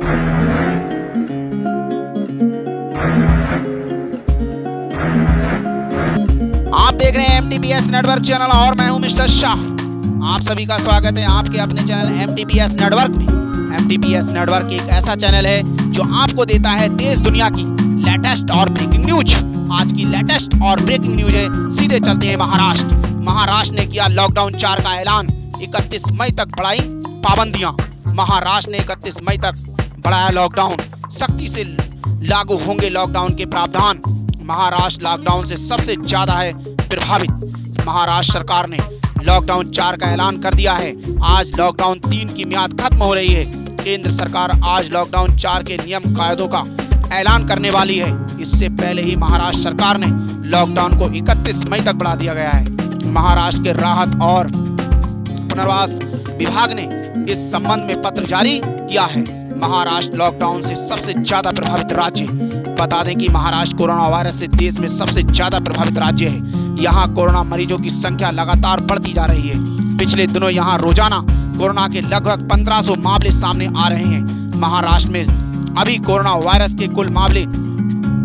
आप देख रहे हैं MTPS नेटवर्क चैनल और मैं हूं मिस्टर शाह। आप सभी का स्वागत है आपके अपने चैनल MTPS नेटवर्क में। MTPS नेटवर्क एक ऐसा चैनल है जो आपको देता है देश दुनिया की लेटेस्ट और ब्रेकिंग न्यूज। आज की लेटेस्ट और ब्रेकिंग न्यूज है, सीधे चलते हैं महाराष्ट्र ने किया लॉकडाउन 4 का ऐलान। 31 मई तक बढ़ाई पाबंदियां। महाराष्ट्र ने 31 मई तक बढ़ाया लॉकडाउन। सख्ती से लागू होंगे लॉकडाउन के प्रावधान। महाराष्ट्र लॉकडाउन से सबसे ज्यादा है प्रभावित। महाराष्ट्र सरकार ने लॉकडाउन 4 का ऐलान कर दिया है। आज लॉकडाउन 3 की मियाद खत्म हो रही है। केंद्र सरकार आज लॉकडाउन 4 के नियम कायदों का ऐलान करने वाली है। इससे पहले ही महाराष्ट्र सरकार ने लॉकडाउन को 31 मई तक बढ़ा दिया गया है। महाराष्ट्र के राहत और पुनर्वास विभाग ने इस संबंध में पत्र जारी किया है। महाराष्ट्र लॉकडाउन से सबसे ज्यादा प्रभावित राज्य। बता दें कि महाराष्ट्र कोरोना वायरस से देश में सबसे ज्यादा प्रभावित राज्य है। यहाँ कोरोना मरीजों की संख्या लगातार बढ़ती जा रही है। पिछले दिनों यहाँ रोजाना कोरोना के लगभग 1500 मामले सामने आ रहे हैं। महाराष्ट्र में अभी कोरोना वायरस के कुल मामले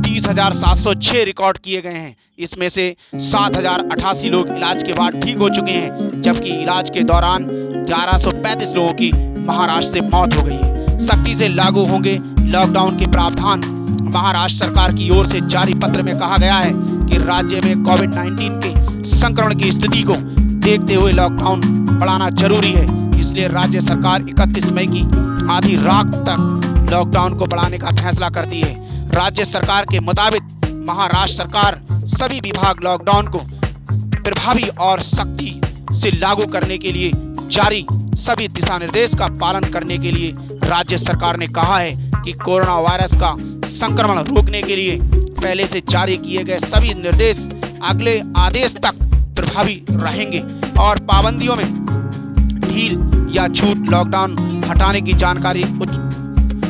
30,706 रिकॉर्ड किए गए हैं। इसमें से 7,088 लोग इलाज के बाद ठीक हो चुके हैं, जबकि इलाज के दौरान 1135 लोगों की महाराष्ट्र से मौत हो गई है। सख्ती से लागू होंगे लॉकडाउन के प्रावधान। महाराष्ट्र सरकार की ओर से जारी पत्र में कहा गया है कि राज्य में कोविड-19 के संक्रमण की स्थिति को देखते हुए लॉकडाउन बढ़ाना जरूरी है। इसलिए राज्य सरकार 31 मई की आधी रात तक लॉकडाउन को बढ़ाने का फैसला करती है। राज्य सरकार के मुताबिक महाराष्ट्र सरकार सभी विभाग लॉकडाउन को प्रभावी और सख्ती से लागू करने के लिए जारी सभी दिशा निर्देश का पालन करने के लिए राज्य सरकार ने कहा है कि कोरोना वायरस का संक्रमण रोकने के लिए पहले से जारी किए गए सभी निर्देश अगले आदेश तक प्रभावी रहेंगे और पाबंदियों में ढील या छूट लॉकडाउन हटाने की जानकारी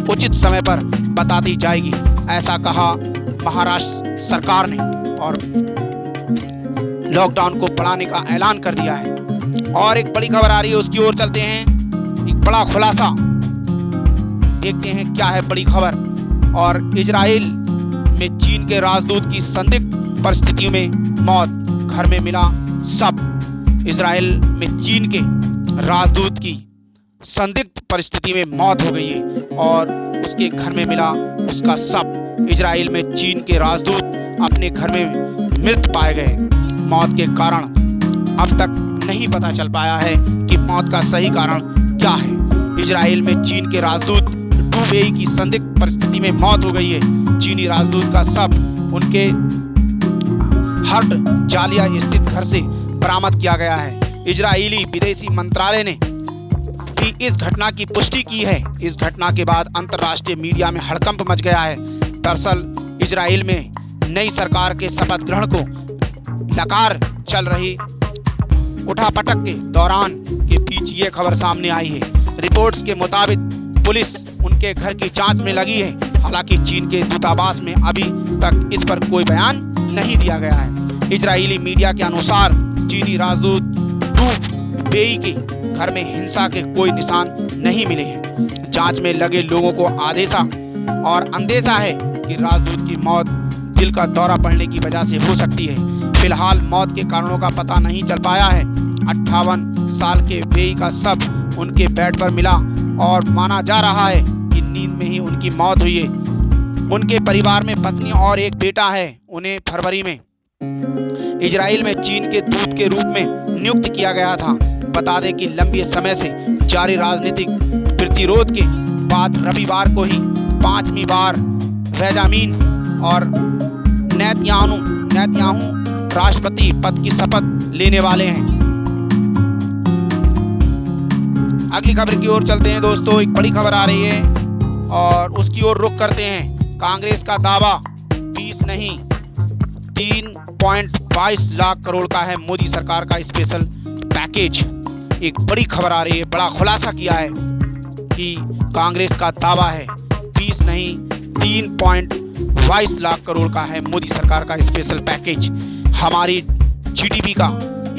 उचित समय पर बता दी जाएगी, ऐसा कहा महाराष्ट्र सरकार ने और लॉकडाउन को बढ़ाने का ऐलान कर दिया है। और एक बड़ी खबर आ रही है, उसकी ओर चलते हैं। एक बड़ा खुलासा देखते हैं क्या है बड़ी खबर। और इजराइल में चीन के राजदूत की संदिग्ध परिस्थितियों में मौत, घर में मिला शव। इजराइल में चीन के राजदूत की संदिग्ध परिस्थिति में मौत हो गई है और उसके घर में मिला उसका शव। इजराइल में चीन के राजदूत अपने घर में मृत पाए गए। मौत के कारण अब तक नहीं पता चल पाया है कि मौत का सही कारण क्या है। इजराइल में चीन के राजदूत डू वेई की संदिग्ध परिस्थिति में मौत हो गई है। चीनी राजदूत का शव उनके हर्ट जालिया स्थित घर से बरामद किया गया है। इजरायली विदेशी मंत्रालय ने भी इस घटना की पुष्टि की है। इस घटना के बाद अंतर्राष्ट्रीय मीडिया में हड़कंप मच गया है। दरअसल इजराइल में नई सरकार के शपथ ग्रहण को लगातार चल रही उठापटक के दौरान के बीच ये खबर सामने आई है। रिपोर्ट्स के मुताबिक पुलिस उनके घर की जांच में लगी है। हालांकि चीन के दूतावास में अभी तक इस पर कोई बयान नहीं दिया गया है। इजरायली मीडिया के अनुसार चीनी राजदूत डू वेई के घर में हिंसा के कोई निशान नहीं मिले हैं। जांच में लगे लोगों को अंदेशा है कि राजदूत की मौत दिल का दौरा पड़ने की वजह से हो सकती है। फिलहाल मौत के कारणों का पता नहीं चल पाया है। 58 साल के वेई का शव उनके बेड पर मिला और माना जा रहा है कि नींद में ही उनकी मौत हुई है। उनके परिवार में पत्नी और एक बेटा है। उन्हें फरवरी में इजराइल में चीन के दूत के रूप में नियुक्त किया गया था। बता दें कि लंबे समय से जारी राजनीतिक प्रतिरोध के बाद रविवार को ही 5वीं बार बेंजामिन और नेतन्याहू राष्ट्रपति पद की शपथ लेने वाले हैं। अगली खबर की ओर चलते हैं दोस्तों। एक बड़ी खबर आ रही है और उसकी ओर रुख करते हैं। कांग्रेस का दावा 20 नहीं 3.22 लाख करोड़ का है मोदी सरकार का स्पेशल पैकेज। एक बड़ी खबर आ रही है, बड़ा खुलासा किया है कि कांग्रेस का दावा है 20 नहीं 3.22 लाख करोड़ का है मोदी सरकार का स्पेशल पैकेज। हमारी जीडीपी का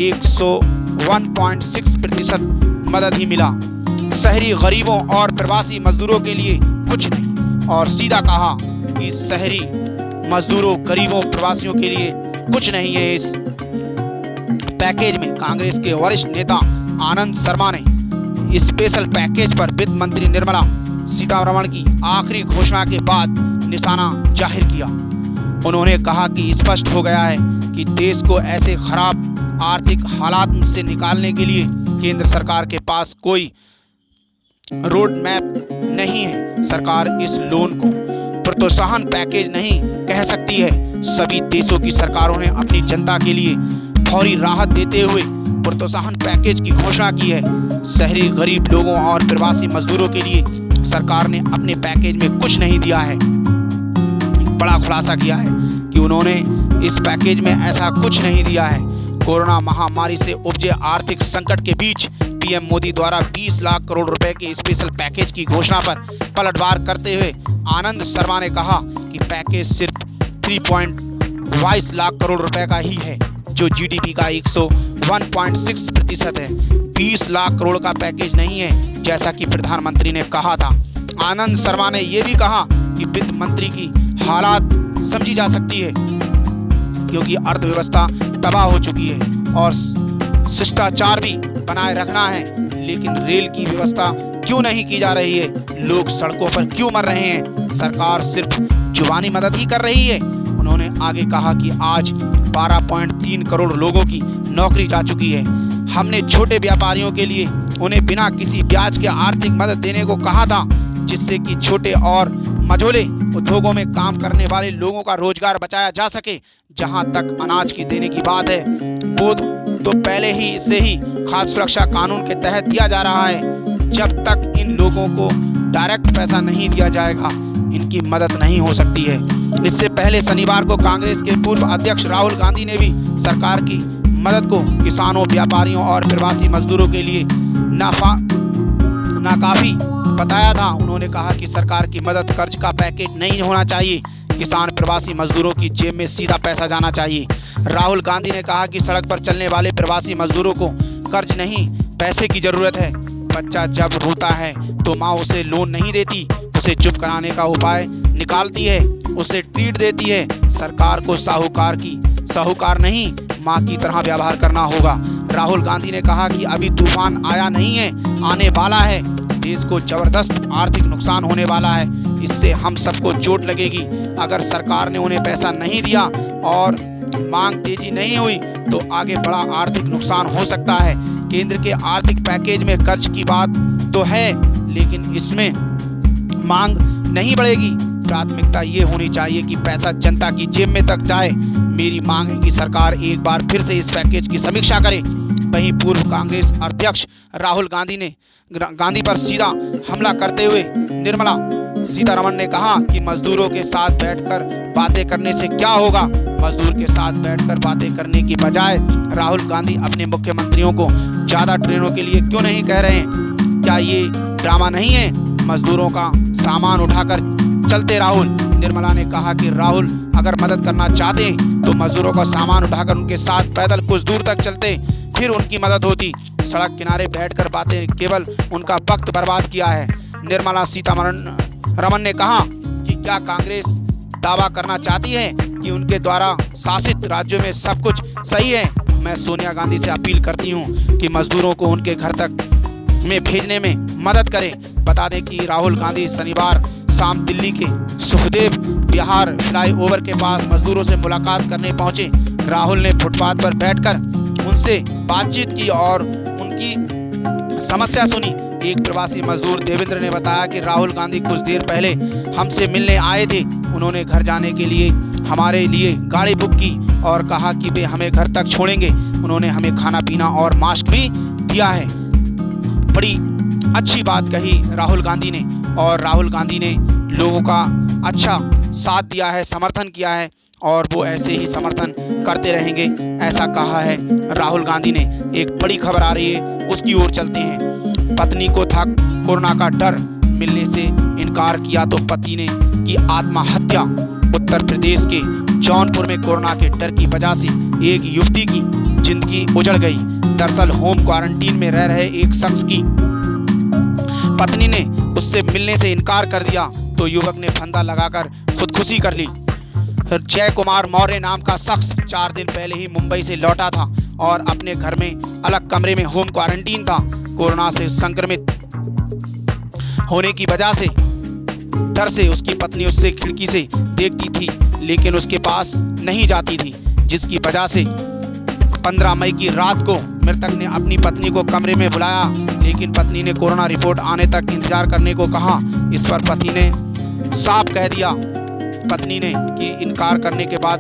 101.6% मदद ही मिला। शहरी गरीबों और प्रवासी मजदूरों के लिए कुछ नहीं, और सीधा कहा कि शहरी मजदूरों, गरीबों, प्रवासियों के लिए कुछ नहीं है। इस पैकेज में कांग्रेस के वरिष्ठ नेता आनंद शर्मा ने स्पेशल पैकेज पर वित्त मंत्री निर्मला सीतारमण की आखिरी घोषणा के बाद निशाना जाहिर किया। उन्होंने कहा कि स्पष्ट हो गया है कि देश को ऐसे खराब आर्थिक हालात से निकालने के लिए केंद्र सरकार के पास कोई रोड मैप नहीं है। सरकार इस लोन को प्रोत्साहन पैकेज नहीं कह सकती है। सभी देशों की सरकारों ने अपनी जनता के लिए फौरी राहत देते हुए प्रोत्साहन पैकेज की घोषणा की है। शहरी गरीब लोगों और प्रवासी मजदूरों के लिए सरकार ने अपने पैकेज में कुछ नहीं दिया है। बड़ा खुलासा किया है कि उन्होंने इस पैकेज में ऐसा कुछ नहीं दिया है। कोरोना महामारी से उपजे आर्थिक संकट के बीच पीएम मोदी द्वारा 20 लाख करोड़ रुपए के स्पेशल पैकेज की घोषणा पर पलटवार करते हुए आनंद शर्मा ने कहा कि पैकेज सिर्फ 3.22 लाख करोड़ रुपए का ही है, जो जीडीपी का 101.6% है। 20 लाख करोड़ का पैकेज नहीं है, जैसा कि प्रधानमंत्री ने कहा था। आनंद शर्मा ने यह भी कहा कि वित्त मंत्री की हालात समझी जा सकती है, क्योंकि अर्थव्यवस्था तबाह हो चुकी है और शिष्टाचार भी बनाए रखना है, लेकिन रेल की व्यवस्था क्यों नहीं की जा रही है? लोग सड़कों पर क्यों मर रहे हैं? सरकार सिर्फ जुबानी मदद ही कर रही है। उन्होंने आगे कहा कि आज 12.3 करोड़ लोगों की नौकरी जा चुकी है। हमने छोटे व्यापारियों के लिए उन्हें बिना किसी ब्याज के आर्थिक मदद देने को कहा था, जिससे कि छोटे और मझोले उद्योगों में काम करने वाले लोगों का रोजगार बचाया जा सके। जहां तक अनाज की देने की बात है, वो तो पहले ही से ही खाद्य सुरक्षा कानून के तहत दिया जा रहा है। जब तक इन लोगों को डायरेक्ट पैसा नहीं दिया जाएगा, इनकी मदद नहीं हो सकती है। इससे पहले शनिवार को कांग्रेस के पूर्व अध्यक्ष राहुल गांधी ने भी सरकार की मदद को किसानों, व्यापारियों और प्रवासी मजदूरों के लिए नाकाफी बताया था। उन्होंने कहा कि सरकार की मदद कर्ज का पैकेज नहीं होना चाहिए। किसान, प्रवासी मजदूरों की जेब में सीधा पैसा जाना चाहिए। राहुल गांधी ने कहा कि सड़क पर चलने वाले प्रवासी मजदूरों को कर्ज नहीं, पैसे की जरूरत है। बच्चा जब रोता है तो माँ उसे लोन नहीं देती, उसे चुप कराने का उपाय निकालती है, उसे ट्रीट देती है। सरकार को साहूकार नहीं, माँ की तरह व्यवहार करना होगा। राहुल गांधी ने कहा कि अभी तूफान आया नहीं है, आने वाला है। देश को जबरदस्त आर्थिक नुकसान होने वाला है, इससे हम सबको चोट लगेगी। अगर सरकार ने उन्हें पैसा नहीं दिया और मांग तेजी नहीं हुई तो आगे बड़ा आर्थिक नुकसान हो सकता है। केंद्र के आर्थिक पैकेज में कर्ज की बात तो है, लेकिन इसमें मांग नहीं बढ़ेगी। प्राथमिकता ये होनी चाहिए कि पैसा जनता की जेब में तक जाए। मेरी मांग है कि सरकार एक बार फिर से इस पैकेज की समीक्षा करे। वहीं पूर्व कांग्रेस अध्यक्ष राहुल गांधी पर सीधा हमला करते हुए निर्मला सीतारमण ने कहा कि मजदूरों के साथ बैठकर बातें करने से क्या होगा। मजदूर के साथ बैठकर बातें करने की बजाय राहुल गांधी अपने मुख्यमंत्रियों को ज्यादा ट्रेनों के लिए क्यों नहीं कह रहे हैं? क्या ये ड्रामा नहीं है? मजदूरों का सामान उठाकर चलते राहुल। निर्मला ने कहा कि राहुल अगर मदद करना चाहते तो मजदूरों का सामान उठाकर उनके साथ पैदल कुछ दूर तक चलते, फिर उनकी मदद होती। सड़क किनारे बैठकर बातें केवल उनका वक्त बर्बाद किया है। निर्मला सीतारमण ने कहा कि क्या कांग्रेस दावा करना चाहती है कि उनके द्वारा शासित राज्यों में सब कुछ सही है? मैं सोनिया गांधी से अपील करती हूं कि मजदूरों को उनके घर तक में भेजने में मदद करें। बता दें कि राहुल गांधी शनिवार शाम दिल्ली के सुखदेव विहार फ्लाईओवर के पास मजदूरों से मुलाकात करने पहुंचे। राहुल ने फुटपाथ पर बैठकर उनसे बातचीत की और उनकी समस्या सुनी। एक प्रवासी मजदूर देवेंद्र ने बताया कि राहुल गांधी कुछ देर पहले हमसे मिलने आए थे। उन्होंने घर जाने के लिए हमारे लिए गाड़ी बुक की और कहा कि वे हमें घर तक छोड़ेंगे। उन्होंने हमें खाना पीना और मास्क भी दिया है। बड़ी अच्छी बात कही राहुल गांधी ने, और राहुल गांधी ने लोगों का अच्छा साथ दिया है, समर्थन किया है और वो ऐसे ही समर्थन करते रहेंगे, ऐसा कहा है राहुल गांधी ने। एक बड़ी खबर आ रही है, उसकी ओर चलते हैं। पत्नी को था कोरोना का डर, मिलने से इनकार किया तो पति ने की आत्महत्या। उत्तर प्रदेश के जौनपुर में कोरोना के डर की वजह से एक युवती की जिंदगी उजड़ गई। दरअसल होम क्वारंटीन में रह रहे एक शख्स की पत्नी ने उससे मिलने से इनकार कर दिया तो युवक ने फंदा लगाकर खुदकुशी कर ली। जय कुमार मौर्य नाम का शख्स 4 दिन पहले ही मुंबई से लौटा था और अपने घर में अलग कमरे में होम क्वारंटीन था। कोरोना से संक्रमित होने की वजह से डर से उसकी पत्नी उससे खिड़की से देखती थी लेकिन उसके पास नहीं जाती थी, जिसकी वजह से 15 मई की रात को मृतक ने अपनी पत्नी को कमरे में बुलाया, लेकिन पत्नी ने कोरोना रिपोर्ट आने तक इंतजार करने को कहा। इस पर पति ने साफ कह दिया पत्नी ने कि इनकार करने के बाद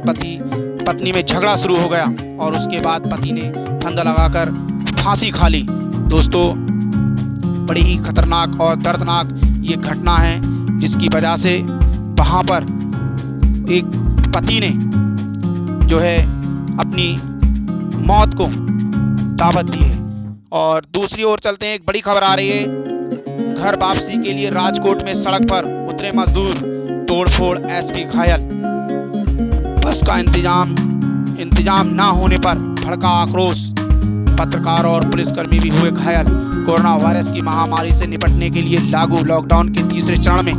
पत्नी में झगड़ा शुरू हो गया और उसके बाद पति ने फंदा लगाकर फांसी खा ली। दोस्तों, बड़ी ही खतरनाक और दर्दनाक ये घटना है, जिसकी वजह से वहाँ पर एक पति ने जो है अपनी मौत को दावत दी है। और दूसरी ओर चलते हैं, एक बड़ी खबर आ रही है। घर वापसी के लिए राजकोट में सड़क पर उतरे मजदूर, तोड़फोड़, एसपी घायल। बस का इंतजाम ना होने पर भड़का आक्रोश, पत्रकार और पुलिसकर्मी भी हुए घायल। कोरोना वायरस की महामारी से निपटने के लिए लागू लॉकडाउन के तीसरे चरण में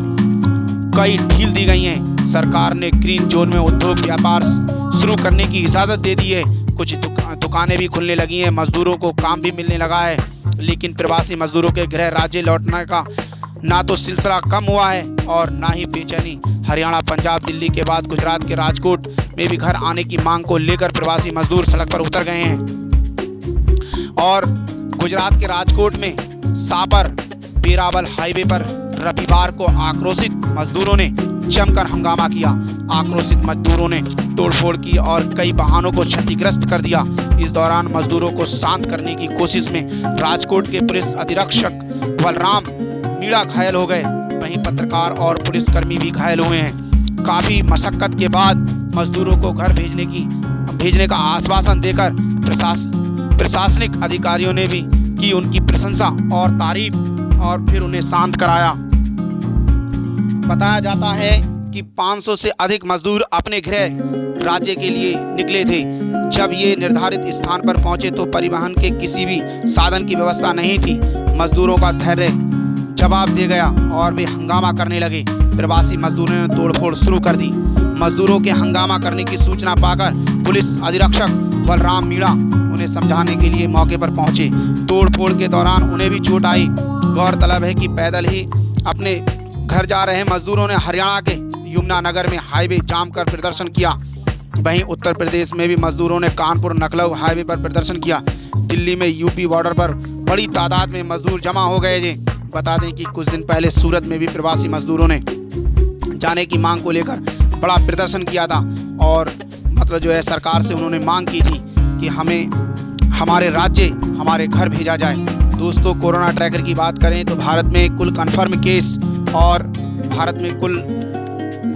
कई ढील दी गई है। सरकार ने ग्रीन जोन में उद्योग व्यापार शुरू करने की इजाज़त दे दी है। कुछ दुकानें भी खुलने लगी हैं, मजदूरों को काम भी मिलने लगा है। लेकिन प्रवासी मजदूरों के गृह राज्य लौटने का ना तो सिलसिला कम हुआ है और ना ही बेचैनी। हरियाणा, पंजाब, दिल्ली के बाद गुजरात के राजकोट में भी घर आने की मांग को लेकर प्रवासी मजदूर सड़क पर उतर गए हैं। और गुजरात के राजकोट में सापर पेरावल हाईवे पर रविवार को आक्रोशित मजदूरों ने जमकर हंगामा किया। आक्रोशित मजदूरों ने तोड़फोड़ की और कई वाहनों को क्षतिग्रस्त कर दिया। इस दौरान मजदूरों को शांत करने की कोशिश में राजकोट के पुलिस अधीक्षक बलराम मीणा घायल हो गए। वहीं पत्रकार और पुलिसकर्मी भी घायल हुए हैं। काफ़ी मशक्कत के बाद मजदूरों को घर भेजने का आश्वासन देकर प्रशासनिक अधिकारियों ने भी की उनकी प्रशंसा और तारीफ और फिर उन्हें शांत कराया। बताया जाता है कि 500 से अधिक मजदूर अपने गृह राज्य के लिए निकले थे। जब ये निर्धारित स्थान पर पहुंचे तो परिवहन के किसी भी साधन की व्यवस्था नहीं थी। मजदूरों का धैर्य जवाब दे गया और वे हंगामा करने लगे। प्रवासी मजदूरों ने तोड़फोड़ शुरू कर दी। मजदूरों के हंगामा करने की सूचना पाकर पुलिस अधीक्षक बलराम मीणा उन्हें समझाने के लिए मौके पर पहुंचे। तोड़फोड़ के दौरान उन्हें भी चोट आई। गौरतलब है कि पैदल ही अपने घर जा रहे मजदूरों ने हरियाणा के यमुनानगर में हाईवे जाम कर प्रदर्शन किया। वहीं उत्तर प्रदेश में भी मजदूरों ने कानपुर नकलऊ हाईवे पर प्रदर्शन किया। दिल्ली में यूपी बॉर्डर पर बड़ी तादाद में मजदूर जमा हो गए थे। बता दें कि कुछ दिन पहले सूरत में भी प्रवासी मजदूरों ने जाने की मांग को लेकर बड़ा प्रदर्शन किया था और मतलब जो है सरकार से उन्होंने मांग की थी कि हमें हमारे राज्य हमारे घर भेजा जाए। दोस्तों, कोरोना ट्रैकर की बात करें तो भारत में कुल कन्फर्म केस और भारत में कुल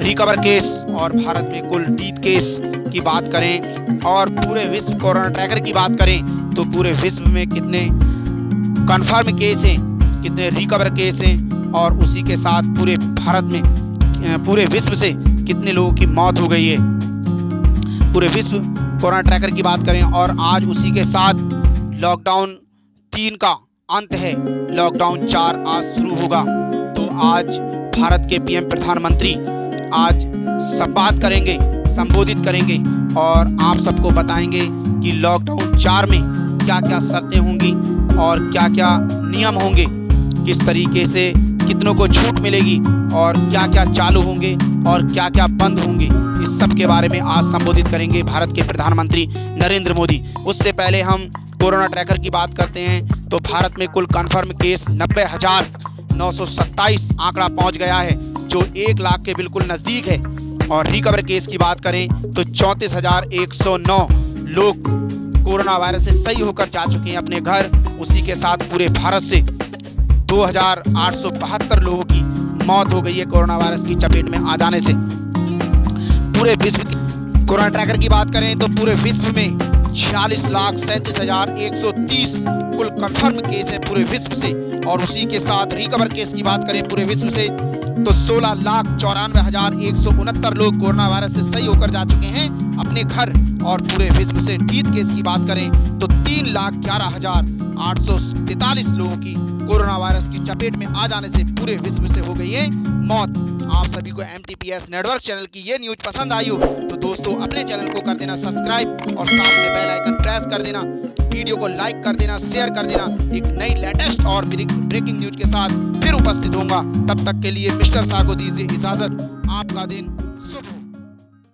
रिकवर केस और भारत में कुल डीथ केस की बात करें और पूरे विश्व कोरोना ट्रैकर की बात करें तो पूरे विश्व में कितने कन्फर्म केस हैं, कितने रिकवर केस हैं और उसी के साथ पूरे भारत में पूरे विश्व से कितने लोगों की मौत हो गई है। पूरे विश्व कोरोना ट्रैकर की बात करें और आज उसी के साथ लॉकडाउन 3 का अंत है। लॉकडाउन 4 आज शुरू होगा। तो आज भारत के पीएम प्रधानमंत्री आज संवाद करेंगे, संबोधित करेंगे और आप सबको बताएंगे कि लॉकडाउन 4 में क्या क्या शर्तें होंगी और क्या क्या नियम होंगे, किस तरीके से कितनों को छूट मिलेगी और क्या क्या चालू होंगे और क्या क्या बंद होंगे। इस सब के बारे में आज संबोधित करेंगे भारत के प्रधानमंत्री नरेंद्र मोदी। उससे पहले हम कोरोना ट्रैकर की बात करते हैं तो भारत में कुल कन्फर्म केस 90,927 आंकड़ा पहुंच गया है, जो 1 लाख के बिल्कुल नज़दीक है। और रिकवर केस की बात करें तो 34,109 लोग कोरोना वायरस से सही होकर जा चुके हैं अपने घर। उसी के साथ पूरे भारत से 2,872 लोगों की मौत हो गई है कोरोना वायरस की चपेट में आ जाने से। पूरे विश्व की कोरोना ट्रैकर की बात करें तो पूरे विश्व में 46,37,130 कुल कन्फर्म केस है पूरे विश्व से। और उसी के साथ रिकवर केस की बात करें पूरे विश्व से तो 16,94,169 लोग कोरोना वायरस से सही होकर जा चुके हैं अपने घर। और पूरे विश्व से डीथ केस की बात करें तो 3,11,8 843 लोगों की कोरोना वायरस की चपेट में आ जाने से पूरे विश्व से हो गई है मौत। आप सभी को MTPS नेटवर्क चैनल की ये न्यूज पसंद आई हो तो दोस्तों अपने चैनल को कर देना सब्सक्राइब और साथ में बेल आइकन प्रेस कर देना, वीडियो को लाइक कर देना, शेयर कर देना। एक नई लेटेस्ट और ब्रेकिंग न्यूज के साथ फिर उपस्थित होऊंगा। तब तक के लिए मिस्टर शाह को दीजिए इजाजत। आपका दिन शुभ हो।